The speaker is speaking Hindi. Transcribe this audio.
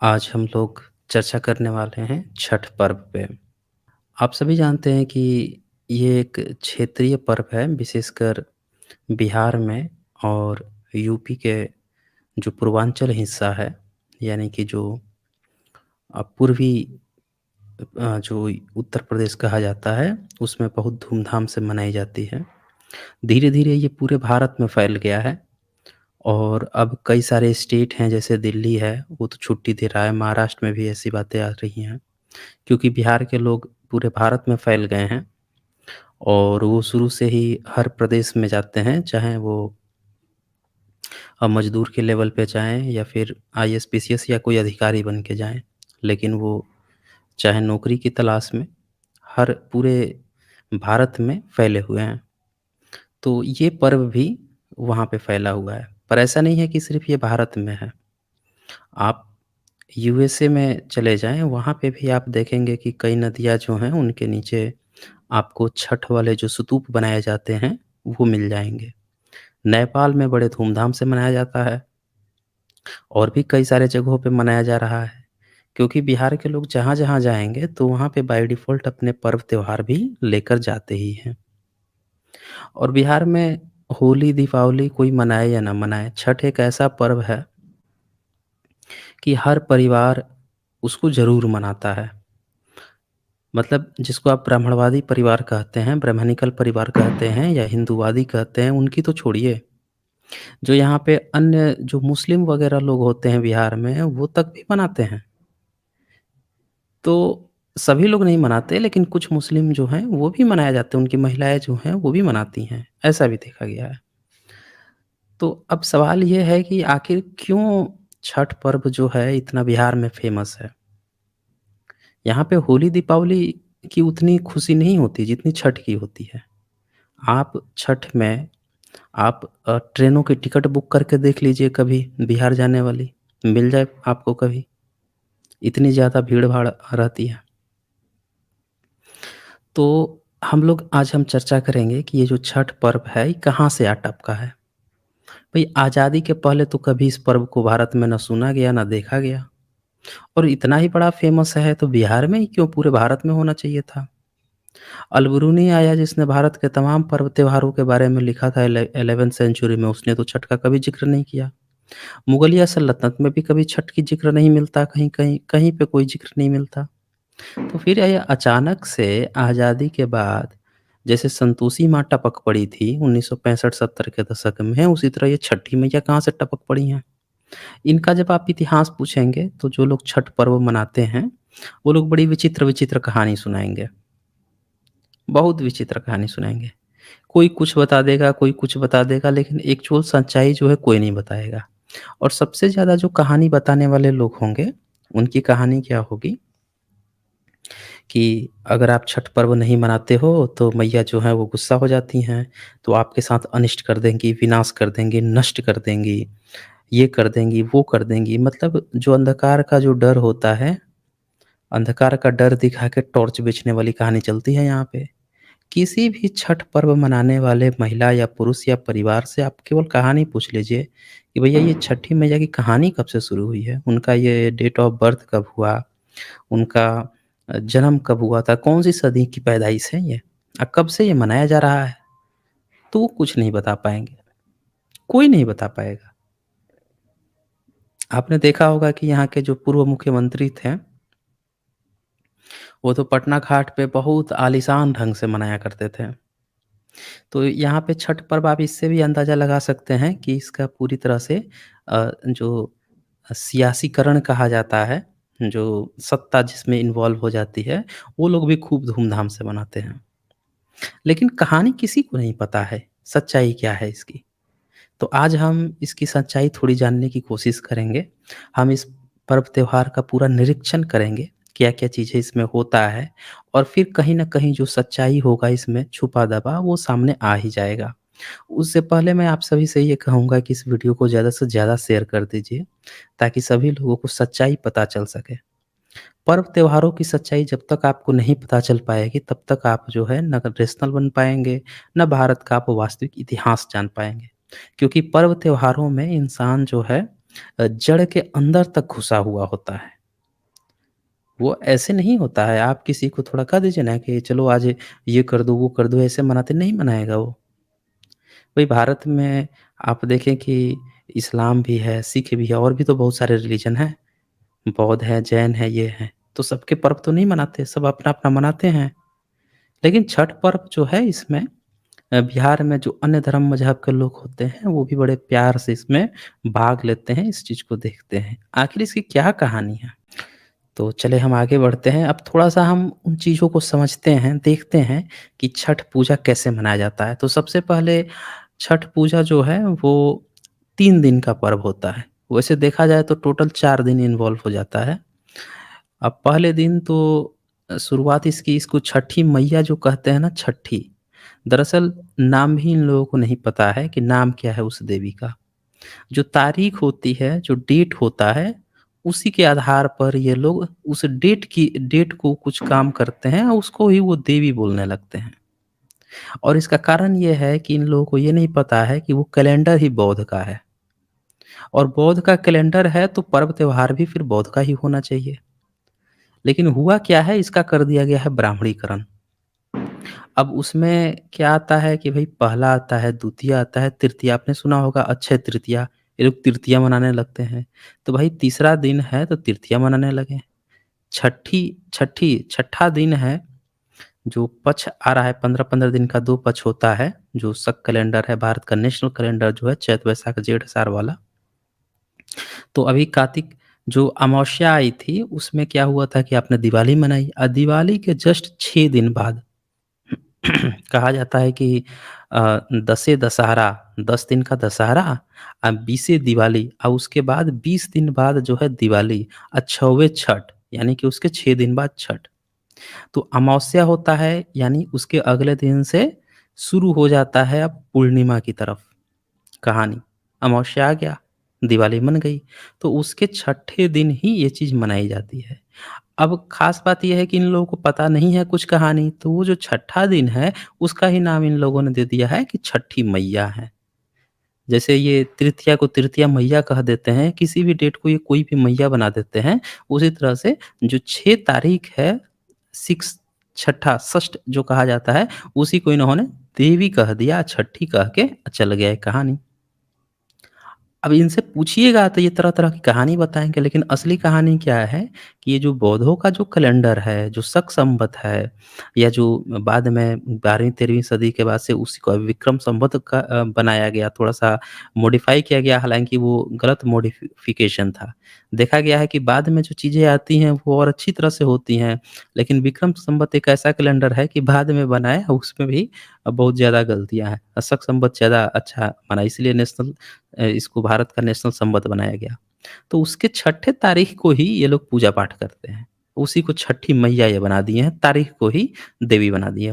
आज हम लोग चर्चा करने वाले हैं छठ पर्व पे। आप सभी जानते हैं कि ये एक क्षेत्रीय पर्व है, विशेषकर बिहार में और यूपी के जो पूर्वांचल हिस्सा है, यानी कि जो पूर्वी जो उत्तर प्रदेश कहा जाता है, उसमें बहुत धूमधाम से मनाई जाती है। धीरे-धीरे ये पूरे भारत में फैल गया है और अब कई सारे स्टेट हैं, जैसे दिल्ली है, वो तो छुट्टी दे रहा है। महाराष्ट्र में भी ऐसी बातें आ रही हैं। क्योंकि बिहार के लोग पूरे भारत में फैल गए हैं और वो शुरू से ही हर प्रदेश में जाते हैं, चाहे वो मज़दूर के लेवल पे जाएँ या फिर आईएएस, पीसीएस या कोई अधिकारी बन के जाएँ। लेकिन वो चाहे नौकरी की तलाश में हर पूरे भारत में फैले हुए हैं। तो ये पर्व भी वहाँ पे फैला हुआ है। पर ऐसा नहीं है कि सिर्फ़ ये भारत में है। आप यूएसए में चले जाएँ, वहाँ पे भी आप देखेंगे कि कई नदियाँ जो हैं, उनके नीचे आपको छठ वाले जो स्तूप बनाए जाते हैं, वो मिल जाएँगे। नेपाल में बड़े धूमधाम से मनाया जाता है और भी कई सारे जगहों पे मनाया जा रहा है। क्योंकि बिहार के लोग जहाँ-जहाँ जाएँगे, तो वहाँ पे बाय डिफ़ॉल्ट अपने पर्व त्योहार भी लेकर जाते ही हैं। और बिहार में होली, दीपावली कोई मनाए या ना मनाए, छठ एक ऐसा पर्व है कि हर परिवार उसको ज़रूर मनाता है। मतलब जिसको आप ब्राह्मणवादी परिवार कहते हैं, ब्राह्मणिकल परिवार कहते हैं या हिंदूवादी कहते हैं, उनकी तो छोड़िए। जो यहाँ पे अन्य जो मुस्लिम वगैरह लोग होते हैं बिहार में, वो तक भी मनाते हैं। तो सभी लोग नहीं मनाते, लेकिन कुछ मुस्लिम जो हैं, वो भी मनाए जाते हैं, उनकी महिलाएँ जो हैं, वो भी मनाती हैं। ऐसा भी देखा गया है। तो अब सवाल ये है कि आखिर क्यों छठ पर्व जो है इतना बिहार में फ़ेमस है? यहाँ पे होली, दीपावली की उतनी खुशी नहीं होती जितनी छठ की होती है। आप छठ में आप ट्रेनों की टिकट बुक करके देख लीजिए कभी बिहार जाने वाली, मिल जाए आपको कभी, इतनी ज़्यादा भीड़-भाड़ रहती है। तो हम लोग आज हम चर्चा करेंगे कि ये जो छठ पर्व है, ये कहाँ से आ टपका है? भई आज़ादी के पहले तो कभी इस पर्व को भारत में ना सुना गया, ना देखा गया और इतना ही बड़ा फ़ेमस है तो बिहार में ही क्यों, पूरे भारत में होना चाहिए था। अल-बरूनी आया जिसने भारत के तमाम पर्व त्योहारों के बारे में लिखा था 11th सेंचुरी में, उसने तो छठ का कभी ज़िक्र नहीं किया। मुगलिया सल्तनत में भी कभी छठ की ज़िक्र नहीं मिलता, कहीं पे कोई ज़िक्र नहीं मिलता। तो फिर ये अचानक से आज़ादी के बाद जैसे संतोषी माँ टपक पड़ी थी 1965-70 के दशक में, उसी तरह ये छठी मैया कहाँ से टपक पड़ी हैं। इनका जब आप इतिहास पूछेंगे तो जो लोग छठ पर्व मनाते हैं, वो लोग बड़ी विचित्र-विचित्र कहानी सुनाएँगे। बहुत विचित्र कहानी सुनाएँगे। कोई कुछ बता देगा, कोई कुछ बता देगा, लेकिन एक्चुअल सच्चाई जो है कोई नहीं बताएगा। और सबसे ज़्यादा जो कहानी बताने वाले लोग होंगे, उनकी कहानी क्या होगी कि अगर आप छठ पर्व नहीं मनाते हो, तो मैया जो हैं वो गुस्सा हो जाती हैं, तो आपके साथ अनिष्ट कर देंगी, विनाश कर देंगी, नष्ट कर देंगी, ये कर देंगी, वो कर देंगी। मतलब जो अंधकार का जो डर होता है, अंधकार का डर दिखा के टॉर्च बेचने वाली कहानी चलती है यहाँ पे। किसी भी छठ पर्व मनाने वाले महिला या पुरुष या परिवार से आप केवल कहानी पूछ लीजिए कि भैया ये छठी मैया की कहानी कब से शुरू हुई है? उनका ये डेट ऑफ बर्थ कब हुआ? उनका जन्म कब हुआ था? कौन-सी सदी की पैदाइश है ये? कब से ये मनाया जा रहा है? तो वो कुछ नहीं बता पाएँगे, कोई नहीं बता पाएगा। आपने देखा होगा कि यहाँ के जो पूर्व मुख्यमंत्री थे, वो तो पटना घाट पे बहुत आलीशान ढंग से मनाया करते थे। तो यहाँ पे छठ पर्व आप इससे भी अंदाज़ा लगा सकते हैं कि इसका पूरी तरह से जो सियासीकरण कहा जाता है, जो सत्ता जिसमें इन्वॉल्व हो जाती है, वो लोग भी खूब धूमधाम से मनाते हैं। लेकिन कहानी किसी को नहीं पता है, सच्चाई क्या है इसकी? तो आज हम इसकी सच्चाई थोड़ी जानने की कोशिश करेंगे। हम इस पर्व त्योहार का पूरा निरीक्षण करेंगे, क्या-क्या चीज़ें इसमें होता है और फिर कहीं न कहीं जो सच्चाई होगा इसमें छुपा-दबा वो सामने आ ही जाएगा। उससे पहले मैं आप सभी से ये कहूँगा कि इस वीडियो को ज़्यादा से ज़्यादा शेयर कर दीजिए, ताकि सभी लोगों को सच्चाई पता चल सके। पर्व त्योहारों की सच्चाई जब तक आपको नहीं पता चल पाएगी, तब तक आप जो है ना रैशनल बन पाएँगे, ना भारत का आप वास्तविक इतिहास जान पाएँगे। क्योंकि पर्व त्योहारों में इंसान जो है, जड़ के अंदर तक घुसा हुआ होता है। वो ऐसे नहीं होता है, आप किसी को थोड़ा कह दीजिए ना कि चलो आज ये कर दो, वो कर दो, ऐसे मनाते नहीं मनाएगा वो। वही भारत में आप देखें कि इस्लाम भी है, सिख भी है और भी तो बहुत सारे रिलीजन हैं। बौद्ध है, जैन है, ये हैं। तो सबके पर्व तो नहीं मनाते, सब अपना-अपना मनाते हैं। लेकिन छठ पर्व जो है इसमें बिहार में जो अन्य धर्म मज़हब के लोग होते हैं, वो भी बड़े प्यार से इसमें भाग लेते हैं, इस चीज़ को देखते हैं। आखिर इसकी क्या कहानी है? तो चलिए हम आगे बढ़ते हैं। अब थोड़ा-सा हम उन चीज़ों को समझते हैं, देखते हैं कि छठ पूजा कैसे मनाया जाता है। तो सबसे पहले छठ पूजा जो है वो 3 दिन का पर्व होता है। वैसे देखा जाए तो टोटल 4 दिन इन्वॉल्व हो जाता है। अब पहले दिन तो शुरुआत इसकी इसको छठी मैया जो कहते हैं ना छठी, दरअसल नाम भी इन लोगों को नहीं पता है कि नाम क्या है उस देवी का। जो तारीख होती है, जो डेट होता है, उसी के आधार पर ये लोग उस डेट को कुछ काम करते हैं और उसको ही वो देवी बोलने लगते हैं। और इसका कारण ये है कि इन लोगों को ये नहीं पता है कि वो कैलेंडर ही बौद्ध का है और बौद्ध का कैलेंडर है तो पर्व त्योहार भी फिर बौद्ध का ही होना चाहिए। लेकिन हुआ क्या है इसका कर दिया गया है ब्राह्मणीकरण। अब उसमें क्या आता है कि भई पहला आता है, द्वितीया आता है, तृतीया आपने सुना होगा अक्षय तृतीया, ये लोग तृतीया मनाने लगते हैं। तो भाई तीसरा दिन है तो तृतीया मनाने लगे। छठा दिन है, जो पक्ष आ रहा है 15-15 दिन का 2 पक्ष होता है, जो शक कैलेंडर है भारत का नेशनल कैलेंडर जो है चैत, वैशाख, जेठ, अषाढ़ वाला। तो अभी कार्तिक जो अमावस्या आई थी उसमें क्या हुआ था कि आपने दिवाली मनाई दिवाली के जस्ट 6 दिन बाद कहा जाता है कि दसे दशहरा 10 दिन का दशहरा बीसे दिवाली और उसके बाद 20 दिन बाद जो है दिवाली छठवें छठ यानी कि उसके 6 दिन बाद छठ। तो अमावस्या होता है यानी उसके अगले दिन से शुरू हो जाता है अब पूर्णिमा की तरफ कहानी। अमावस्या आ गया, दिवाली मन गई, तो उसके छठे दिन ही ये चीज़ मनाई जाती है। अब ख़ास बात ये है कि इन लोगों को पता नहीं है कुछ कहानी, तो वो जो छठा दिन है, उसका ही नाम इन लोगों ने दे दिया है कि छठी मैया है। जैसे ये तृतीया को तृतीया मैया कह देते हैं, किसी भी डेट को ये कोई भी मैया बना देते हैं, उसी तरह से जो 6 तारीख है, 6 छठा, षष्ठ जो कहा जाता है, उसी को इन्होंने देवी कह दिया, छठी कह के चल गए कहानी। अब इनसे पूछिएगा तो ये तरह-तरह की कहानी बताएँगे, लेकिन असली कहानी क्या है कि ये जो बौद्धों का जो कैलेंडर है, जो शक संवत है या जो बाद में 12वीं-13वीं सदी के बाद से उसी को विक्रम संवत का बनाया गया, थोड़ा-सा मॉडिफ़ाई किया गया, हालाँकि वो गलत मॉडिफ़िकेशन था। देखा गया है कि बाद में जो चीज़ें आती हैं, वो और अच्छी तरह से होती हैं, लेकिन विक्रम संवत एक ऐसा कैलेंडर है कि बाद में बनाया, उसमें भी बहुत ज़्यादा गलतियाँ हैं। शक संवत ज़्यादा अच्छा बना, इसलिए इसको भारत का नेशनल संवत बनाया गया। तो उसके छठे तारीख को ही ये लोग पूजा-पाठ करते हैं। उसी को छठी मैया ये बना दिए हैं, तारीख को ही देवी बना दिए हैं।